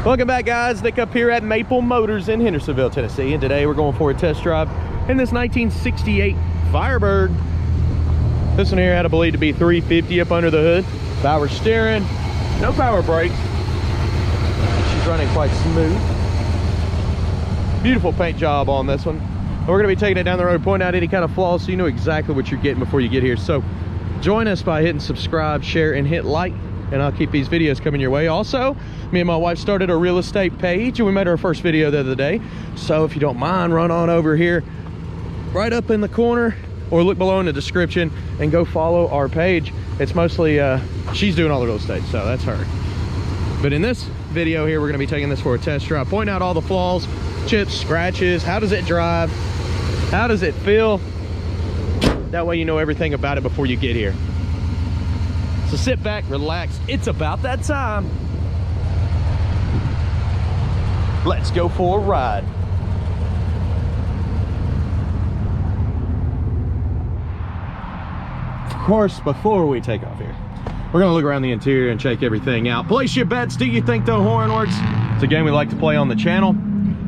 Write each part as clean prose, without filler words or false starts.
Welcome back, guys. Nick up here at Maple Motors in Hendersonville, Tennessee, and today we're going for a test drive in this 1968 Firebird. This one here had, I believe, to be 350 up under the hood. Power steering, no power brakes. She's running quite smooth. Beautiful paint job on this one. And we're going to be taking it down the road, pointing out any kind of flaws so you know exactly what you're getting before you get here. So join us by hitting subscribe, share, and hit like, and I'll keep these videos coming your way. Also, me and my wife started a real estate page, and we made our first video the other day. So if you don't mind, run on over here right up in the corner or look below in the description and go follow our page. It's mostly she's doing all the real estate, so that's her. But in this video here, we're going to be taking this for a test drive, pointing out all the flaws, chips, scratches, how does it drive, how does it feel. That way you know everything about it before you get here. So sit back, relax, it's about that time. Let's go for a ride. Of course, before we take off here, we're gonna look around the interior and check everything out. Place your bets. Do you think the horn works? It's a game we like to play on the channel.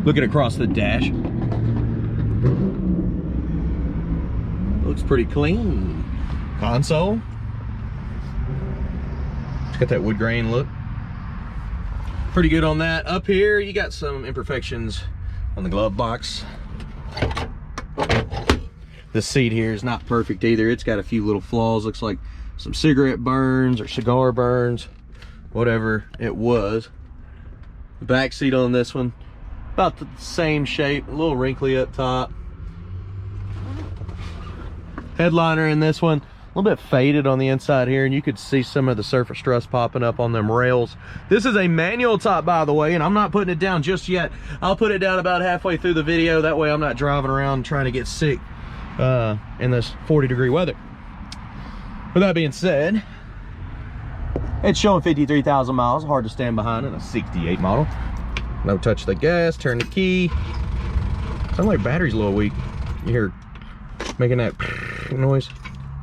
Looking across the dash. Looks pretty clean. Console. It's got that wood grain look. Pretty good on that. Up here, you got some imperfections on the glove box. The seat here is not perfect either. It's got a few little flaws. Looks like some cigarette burns or cigar burns, whatever it was. The back seat on this one, about the same shape, a little wrinkly up top. Headliner in this one, a little bit faded on the inside here, and you could see some of the surface rust popping up on them rails. This is a manual top, by the way, and I'm not putting it down just yet. I'll put it down about halfway through the video. That way I'm not driving around trying to get sick in this 40-degree weather. With that being said, it's showing 53,000 miles. Hard to stand behind in a 68 model. No touch of the gas, turn the key. Sounds like battery's a little weak. You hear making that noise.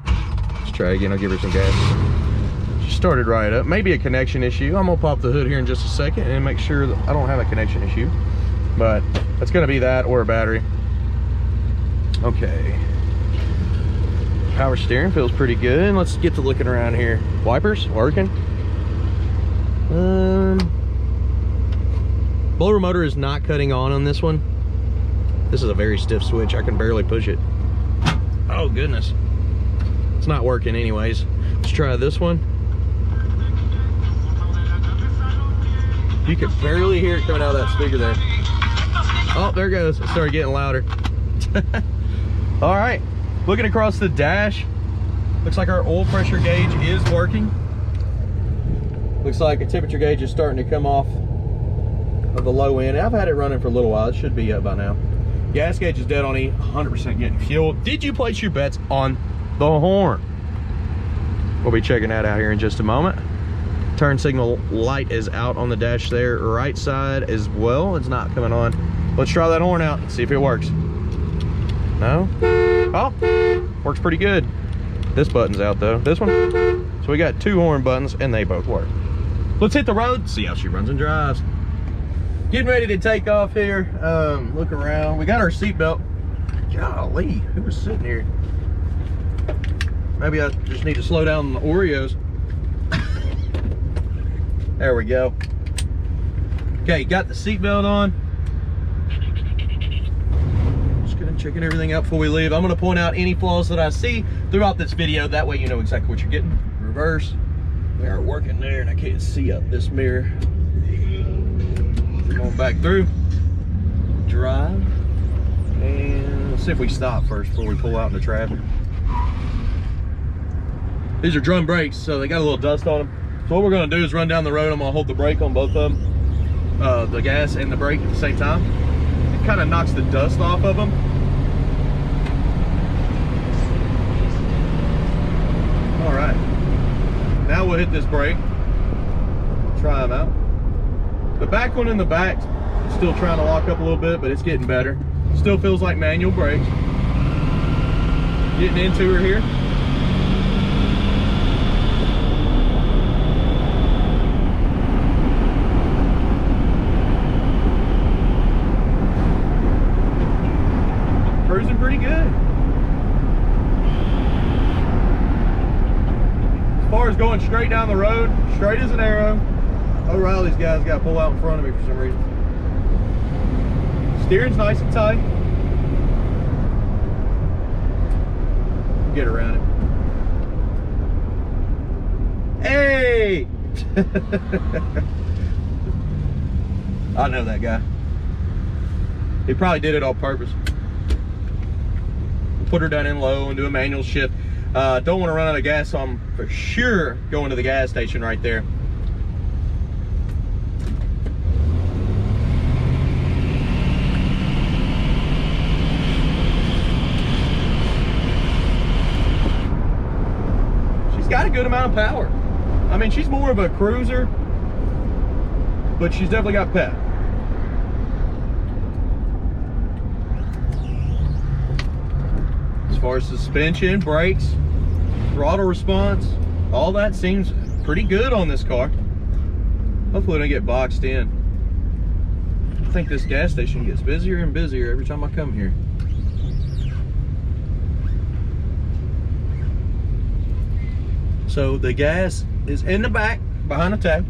Let's try again. I'll give her some gas. She started right up. Maybe a connection issue. I'm gonna pop the hood here in just a second and make sure that I don't have a connection issue. But it's gonna be that or a battery. Okay. Power steering feels pretty good. Let's get to looking around here. Wipers working. Blower motor is not cutting on this one. This is a very stiff switch. I can barely push it. Oh goodness. It's not working anyways. Let's try this one. You can barely hear it coming out of that speaker there. Oh, there it goes. It started getting louder. All right. Looking across the dash, looks like our oil pressure gauge is working. Looks like a temperature gauge is starting to come off of the low end. I've had it running for a little while. It should be up by now. Gas gauge is dead on E, 100% getting fuel. Did you place your bets on the horn? We'll be checking that out here in just a moment. Turn signal light is out on the dash there, right side as well. It's not coming on. Let's try that horn out and see if it works. No? Oh, works pretty good. This button's out though. This one. So we got two horn buttons and they both work. Let's hit the road, see how she runs and drives. Getting ready to take off here. Look around. We got our seatbelt. Golly, who was sitting here? Maybe I just need to slow down on the Oreos. There we go. Okay, got the seatbelt on. Checking everything out before we leave. I'm going to point out any flaws that I see throughout this video. That way you know exactly what you're getting. Reverse. We are working there and I can't see up this mirror. Going back through. Drive. And let's see if we stop first before we pull out into traffic. These are drum brakes, so they got a little dust on them. So what we're going to do is run down the road. I'm going to hold the brake on both of them. The gas and the brake at the same time. It kind of knocks the dust off of them. All right, now we'll hit this brake, try them out. The back one in the back, still trying to lock up a little bit, but it's getting better. Still feels like manual brakes. Getting into her here. is going straight down the road, straight as an arrow. O'Reilly's guys got to pull out in front of me for some reason. Steering's nice and tight. Get around it. Hey! I know that guy. He probably did it on purpose. Put her down in low and do a manual shift. Don't want to run out of gas, so I'm for sure going to the gas station right there. She's got a good amount of power. I mean, she's more of a cruiser, but she's definitely got pep. As far as suspension, brakes, throttle response, all that seems pretty good on this car. Hopefully I don't get boxed in. I think this gas station gets busier and busier every time I come here. So the gas is in the back behind the tag.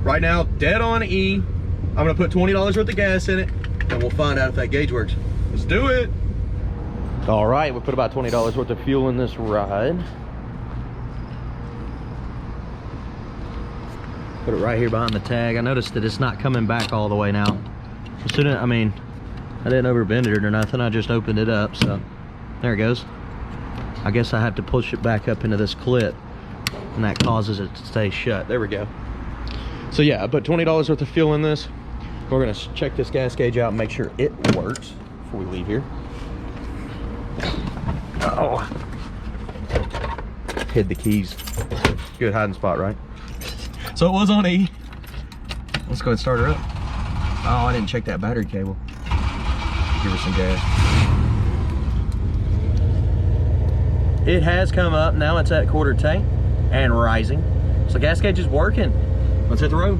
Right now, dead on E. I'm gonna put $20 worth of gas in it and we'll find out if that gauge works. Let's do it. All right, we put about $20 worth of fuel in this ride. Put it right here behind the tag. I noticed that it's not coming back all the way now. I mean, I didn't overbend it or nothing. I just opened it up, so there it goes. I guess I have to push it back up into this clip, and that causes it to stay shut. There we go. So yeah, I put $20 worth of fuel in this. We're gonna check this gas gauge out and make sure it works before we leave here. Oh, hid the keys. Good hiding spot, right? So it was on E. Let's go ahead and start her up. Oh, I didn't check that battery cable. Give her some gas. It has come up. Now it's at quarter tank and rising. So gas gauge is working. Let's hit the road.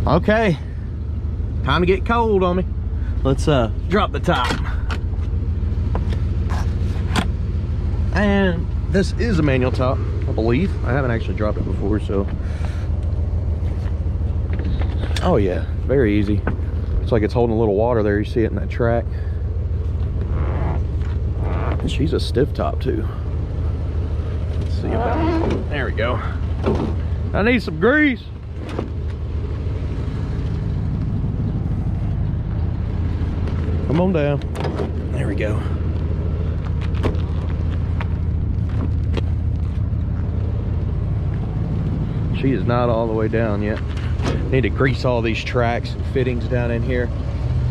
Okay, time to get cold on me. Let's drop the top. And this is a manual top, I believe. I haven't actually dropped it before, so. Oh yeah, very easy. It's like it's holding a little water there. You see it in that track. And she's a stiff top too. Let's see about, there we go. I need some grease. Come on down. There we go. She is not all the way down yet. Need to grease all these tracks and fittings down in here,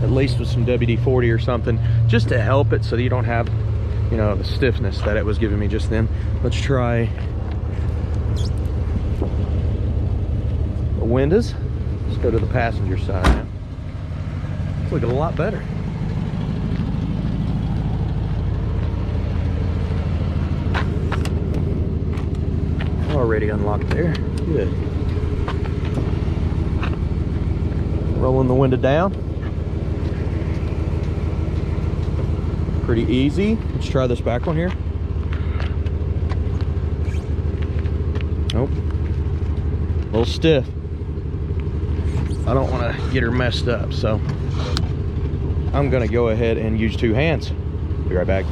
at least with some WD-40 or something, just to help it so that you don't have, you know, the stiffness that it was giving me just then. Let's try the windows. Let's go to the passenger side now. It's looking a lot better. Already unlocked there. Good. Rolling the window down. Pretty easy. Let's try this back one here. Nope. A little stiff. I don't want to get her messed up, so I'm going to go ahead and use two hands. Be right back.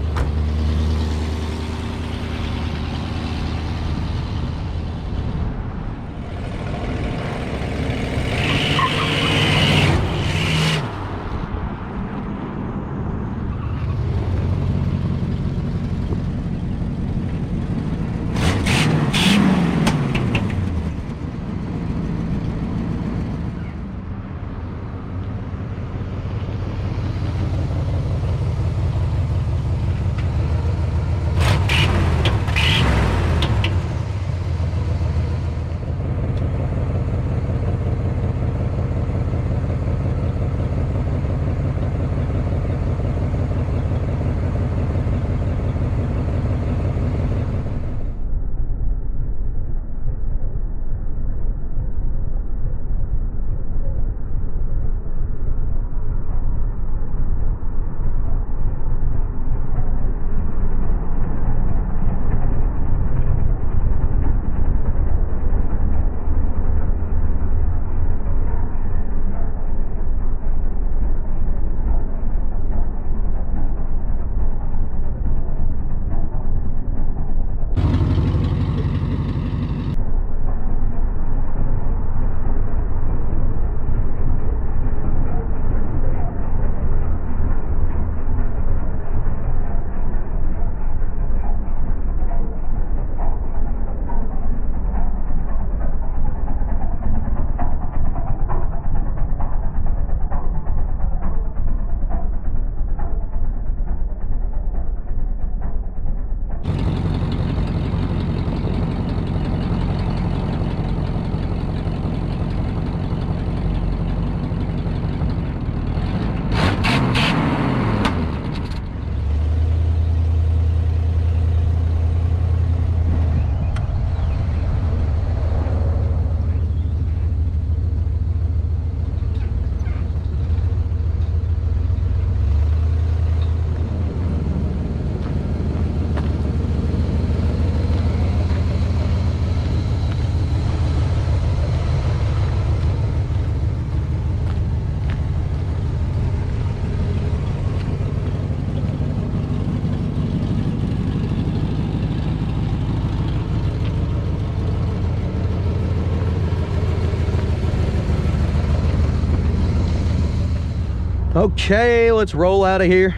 Okay, let's roll out of here.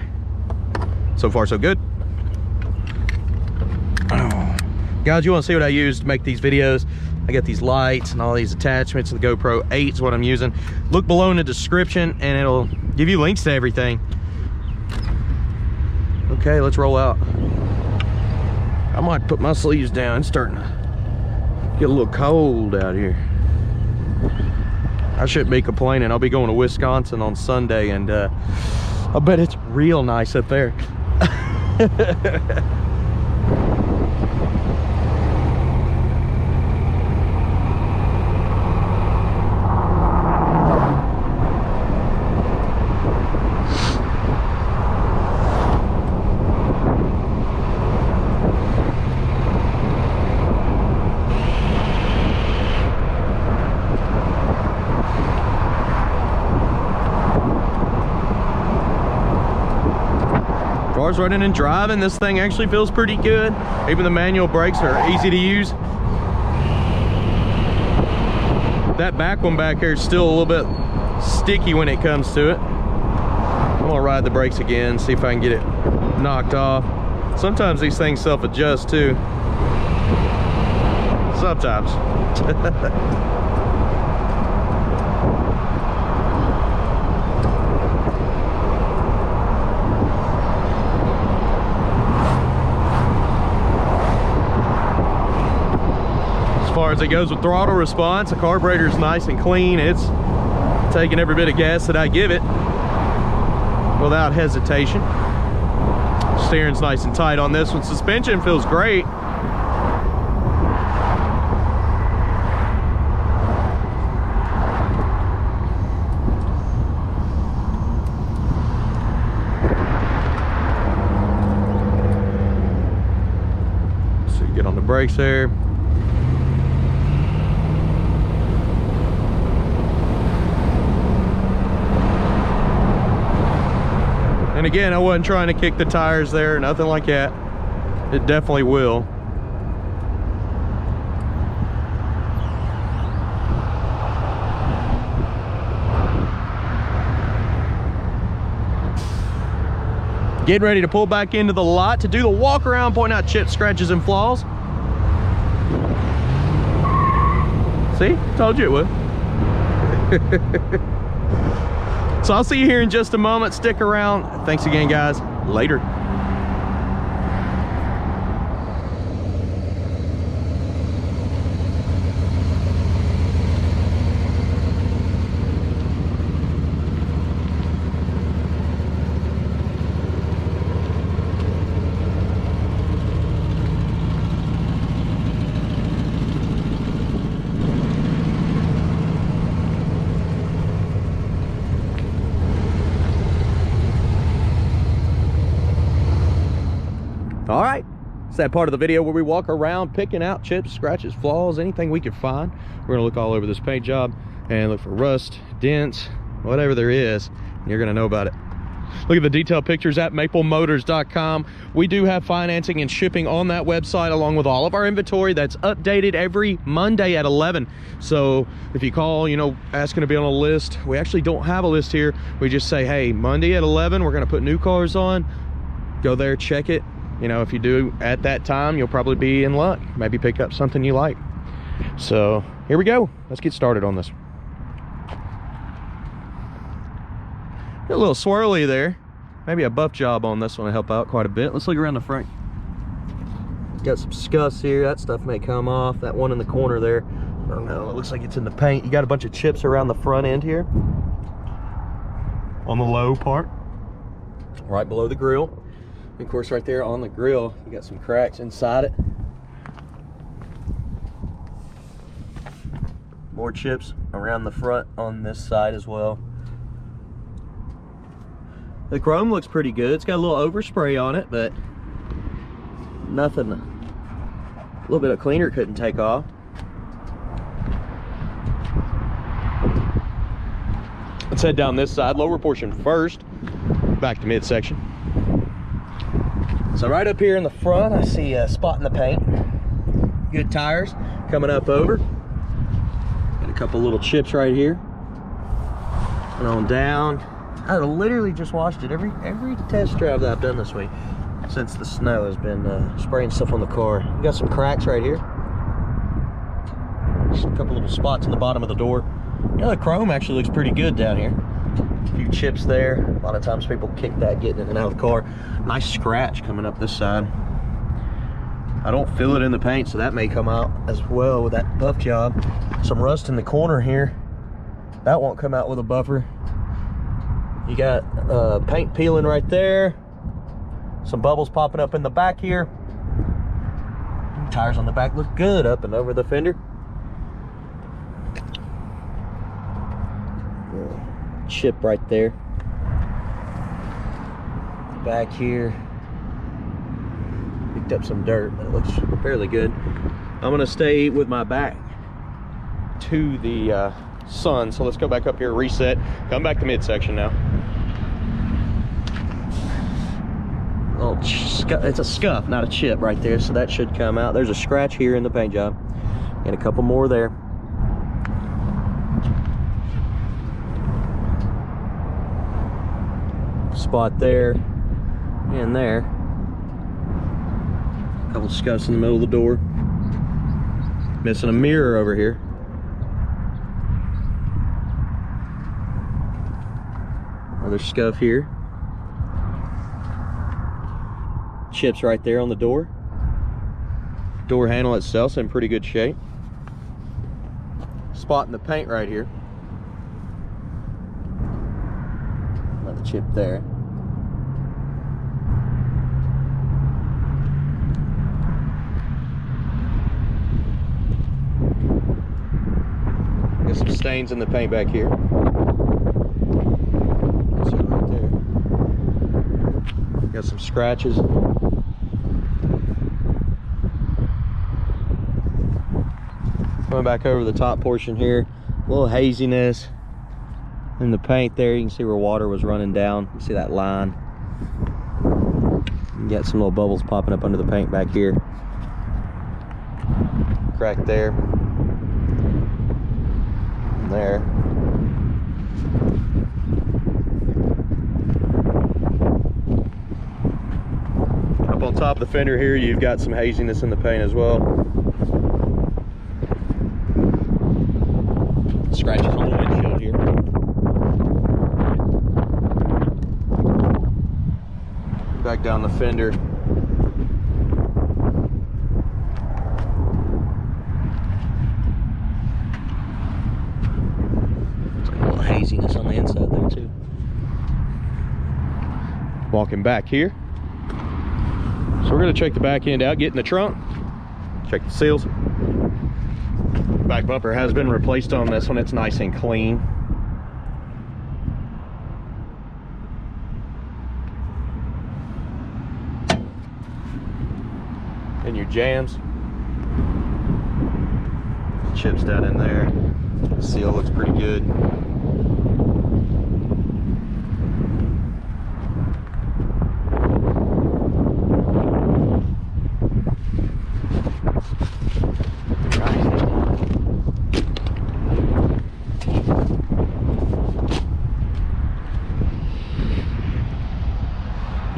So far, so good. Oh. Guys, you want to see what I use to make these videos? I got these lights and all these attachments. The GoPro 8 is what I'm using. Look below in the description and it'll give you links to everything. Okay, let's roll out. I might put my sleeves down. It's starting to get a little cold out here. I shouldn't be complaining. I'll be going to Wisconsin on Sunday, and I bet it's real nice up there. As far as running and driving, this thing actually feels pretty good. Even the manual brakes are easy to use. That back one back here is still a little bit sticky when it comes to it. I'm gonna ride the brakes again, see if I can get it knocked off. Sometimes these things self-adjust too. Sometimes. As far as it goes with throttle response, the carburetor is nice and clean. It's taking every bit of gas that I give it without hesitation. Steering's nice and tight on this one. Suspension feels great. So you get on the brakes there. And again, I wasn't trying to kick the tires there, nothing like that. It definitely will. Getting ready to pull back into the lot to do the walk around, point out chips, scratches, and flaws. See? Told you it would. So I'll see you here in just a moment. Stick around. Thanks again, guys. Later. All right, it's that part of the video where we walk around picking out chips, scratches, flaws, anything we can find. We're gonna look all over this paint job and look for rust, dents, whatever there is, and you're gonna know about it. Look at the detailed pictures at maplemotors.com. We do have financing and shipping on that website, along with all of our inventory that's updated every Monday at 11. So if you call, you know, asking to be on a list, we actually don't have a list here. We just say, hey, Monday at 11, we're gonna put new cars on. Go there, check it. You know, if you do at that time, you'll probably be in luck. Maybe pick up something you like. So here we go. Let's get started on this. Got a little swirly there. Maybe a buff job on this one to help out quite a bit. Let's look around the front. Got some scuffs here. That stuff may come off. That one in the corner there, I don't know. It looks like it's in the paint. You got a bunch of chips around the front end here. On the low part. Right below the grill. Of course, right there on the grill, you got some cracks inside it. More chips around the front on this side as well. The chrome looks pretty good. It's got a little overspray on it, but nothing. A little bit of cleaner couldn't take off. Let's head down this side, lower portion first, back to midsection. So right up here in the front, I see a spot in the paint. Good tires coming up over. Got a couple little chips right here. And on down. I literally just washed it every test drive that I've done this week since the snow has been spraying stuff on the car. You got some cracks right here. Just a couple little spots in the bottom of the door. You know, the chrome actually looks pretty good down here. A few chips there. A lot of times people kick that getting in and out of the car. Nice scratch coming up this side. I don't feel it in the paint, so that may come out as well with that buff job. Some rust in the corner here. That won't come out with a buffer. You got paint peeling right there. Some bubbles popping up in the back here. Tires on the back look good up and over the fender. Chip right there. Back here. Picked up some dirt, but it looks fairly good. I'm gonna stay with my back to the sun, so let's go back up here, reset, come back to midsection now. Oh, it's a scuff, not a chip right there, so that should come out. There's a scratch here in the paint job, and a couple more there. Spot there and there. Couple scuffs in the middle of the door. Missing a mirror over here. Another scuff here. Chips right there on the door. Door handle itself's in pretty good shape. Spot in the paint right here. Another chip there. Got some stains in the paint back here. See right there. Got some scratches. Coming back over the top portion here, a little haziness in the paint there. You can see where water was running down. You see that line. You got some little bubbles popping up under the paint back here. Crack there. And there. Up on top of the fender here, you've got some haziness in the paint as well. Scratches on the windshield here. Back down the fender. Looks like a little haziness on the inside there too. Walking back here. So we're going to check the back end out, get in the trunk, check the seals. Back bumper has been replaced on this one. It's nice and clean. And your jams. Chips down in there. The seal looks pretty good.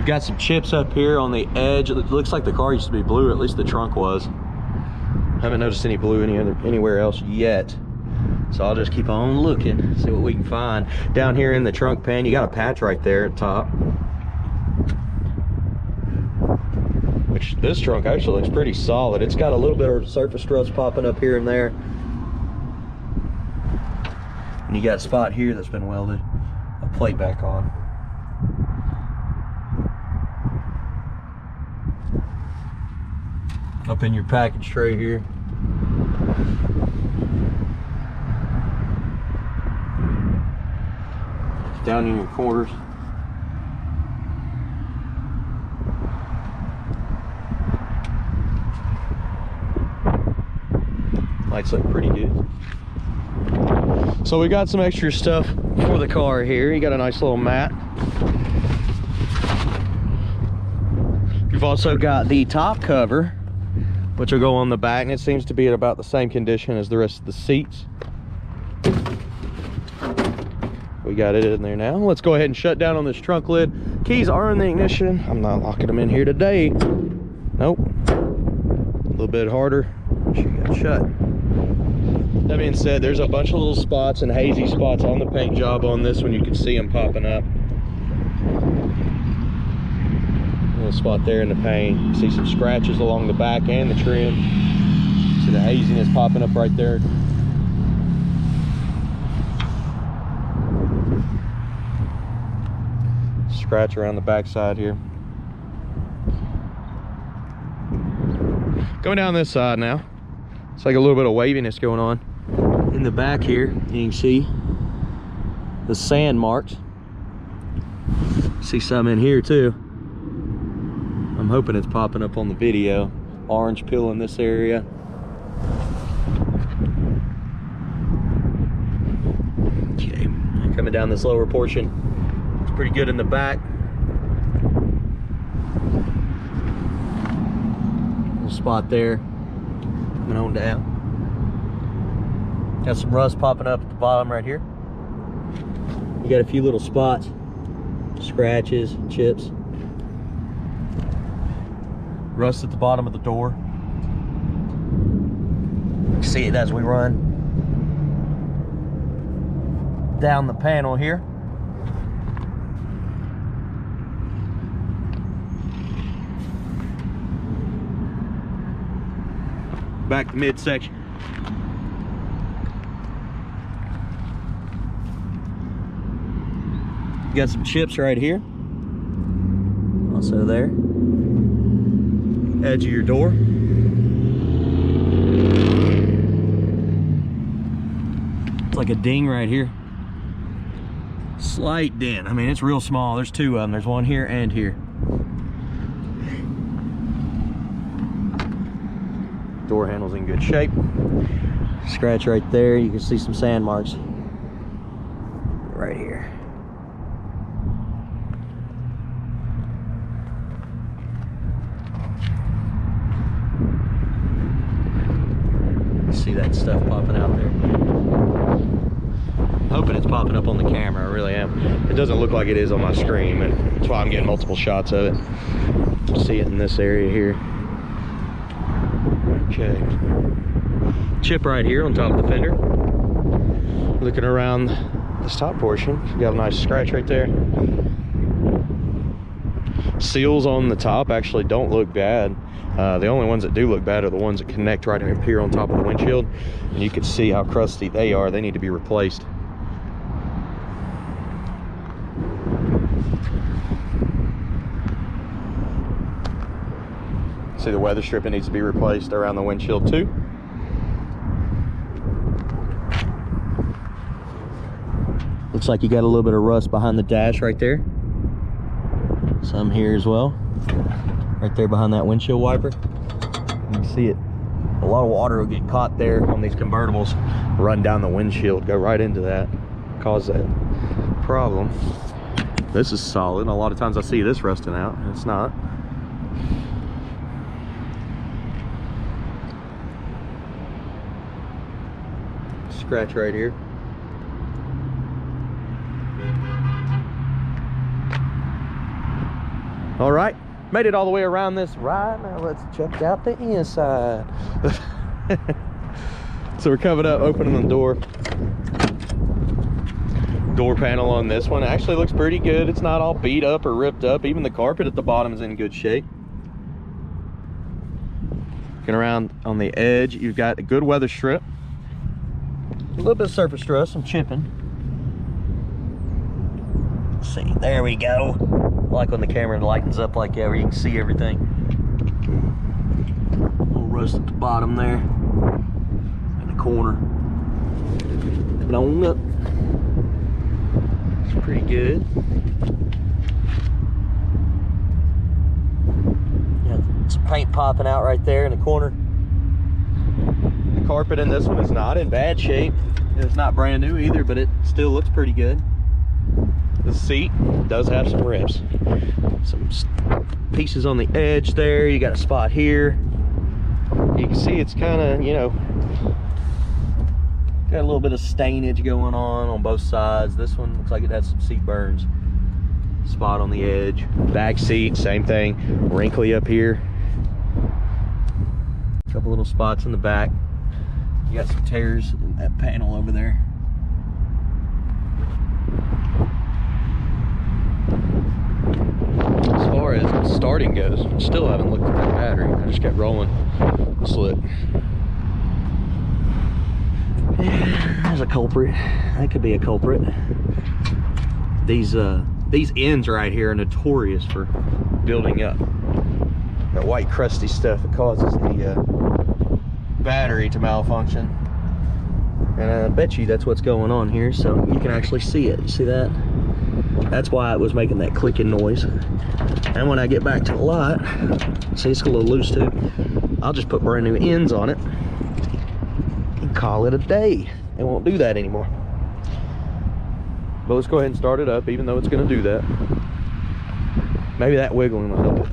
Got some chips up here on the edge. It looks like the car used to be blue, at least the trunk was. Haven't noticed any blue anywhere else yet. So I'll just keep on looking, see what we can find. Down here in the trunk pan, you got a patch right there at top. Which this trunk actually looks pretty solid. It's got a little bit of surface rust popping up here and there. And you got a spot here that's been welded, a plate back on. Up in your package tray here. Down in your quarters. Lights look pretty good. So we got some extra stuff for the car here. You got a nice little mat. You've also got the top cover, which will go on the back, and it seems to be in about the same condition as the rest of the seats. We got it in there now. Let's go ahead and shut down on this trunk lid. Keys are in the ignition. I'm not locking them in here today. Nope. A little bit harder. She got shut. That being said, there's a bunch of little spots and hazy spots on the paint job on this one. You can see them popping up. A little spot there in the paint. You see some scratches along the back and the trim. See the haziness popping up right there. Scratch around the back side here. Going down this side now. It's like a little bit of waviness going on. In the back here, you can see the sand marks. See some in here too. I'm hoping it's popping up on the video. Orange peel in this area. Okay, coming down this lower portion. It's pretty good in the back. Little spot there. Coming on down. Got some rust popping up at the bottom right here. You got a few little spots, scratches, chips. Rust at the bottom of the door. You see it as we run down the panel here. Back to midsection. Got some chips right here. Also there. Edge of your door. It's like a ding right here. Slight dent. I mean, it's real small. There's two of them. There's one here and here. Door handle's in good shape. Scratch right there. You can see some sand marks right here. See that stuff popping out there. I'm hoping it's popping up on the camera. I really am. It doesn't look like it is on my screen, and that's why I'm getting multiple shots of it. See it in this area here. Okay. Chip right here on top of the fender. Looking around this top portion, you got a nice scratch right there. Seals on the top actually don't look bad. The only ones that do look bad are the ones that connect right up here on top of the windshield. And you can see how crusty they are. They need to be replaced. See the weather strip, it needs to be replaced around the windshield too. Looks like you got a little bit of rust behind the dash right there. Some here as well. Right there behind that windshield wiper. You can see it. A lot of water will get caught there on these convertibles, run down the windshield, go right into that, cause that problem. This is solid. A lot of times I see this rusting out, and it's not. Scratch right here. All right, made it all the way around this ride. Now let's check out the inside. So we're coming up, opening the door. Door panel on this one actually looks pretty good. It's not all beat up or ripped up. Even the carpet at the bottom is in good shape. Looking around on the edge, you've got a good weather strip. A little bit of surface rust, some chipping. Let's see, there we go. I like when the camera lightens up like that where you can see everything. A little rust at the bottom there. In the corner. Coming on up. It's pretty good. Yeah, some paint popping out right there in the corner. The carpet in this one is not in bad shape. It's not brand new either, but it still looks pretty good. The seat does have some rips. Some pieces on the edge there. You got a spot here. You can see it's kind of, you know, Got a little bit of stainage going on both sides. This one looks like it has some seat burns. Spot on the edge. Back seat, same thing. Wrinkly up here. A couple little spots in the back. You got some tears in that panel over there. As far as starting goes, still haven't looked at that battery. I just kept rolling. Slit. Yeah, there's a culprit. That could be a culprit. These ends right here are notorious for building up. That white crusty stuff that causes the battery to malfunction. And I bet you that's what's going on here, so you can actually see it. You see that? That's why it was making that clicking noise. And when I get back to the lot, see it's a little loose too, I'll just put brand new ends on it and call it a day. It won't do that anymore. But let's go ahead and start it up, even though it's going to do that. Maybe that wiggling will help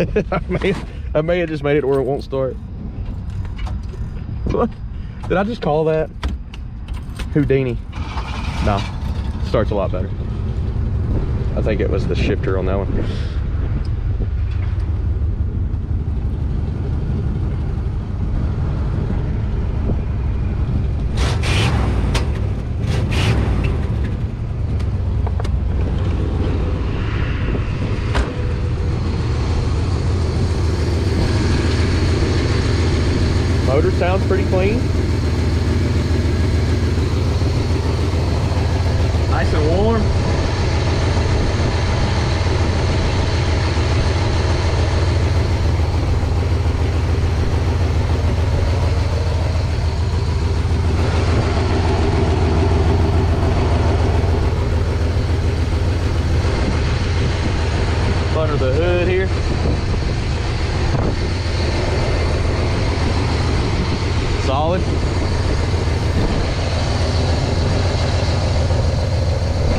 it. I may have just made it where it won't start. What? Did I just call that Houdini? No, starts a lot better. I think it was the shifter on that one. Motor sounds pretty clean. Nice and warm. Under the hood here. Solid.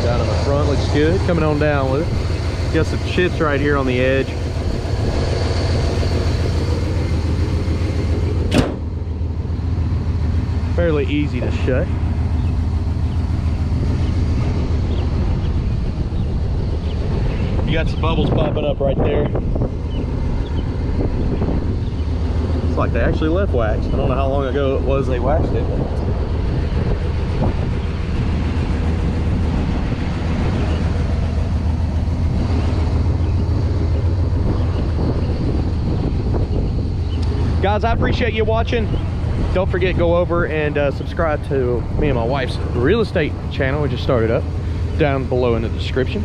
Down in the front looks good. Coming on down with it. Got some chips right here on the edge. Fairly easy to shut. You got some bubbles popping up right there. It's like they actually left wax. I don't know how long ago it was they waxed it. Guys, I appreciate you watching. Don't forget, go over and subscribe to me and my wife's real estate channel. We just started up, down below in the description.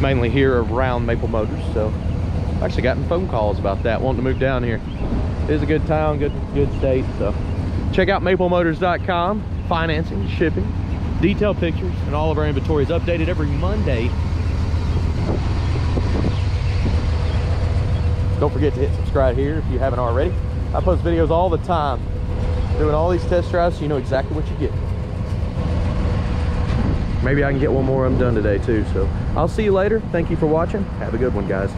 Mainly here around Maple Motors, so I've actually gotten phone calls about that, wanting to move down here. It is a good town, good state, so check out maplemotors.com. Financing, shipping, detailed pictures, and all of our inventory is updated every Monday. Don't forget to hit subscribe here if you haven't already. I post videos all the time, doing all these test drives so you know exactly what you get. Maybe I can get one more of them done today too. So I'll see you later. Thank you for watching. Have a good one, guys.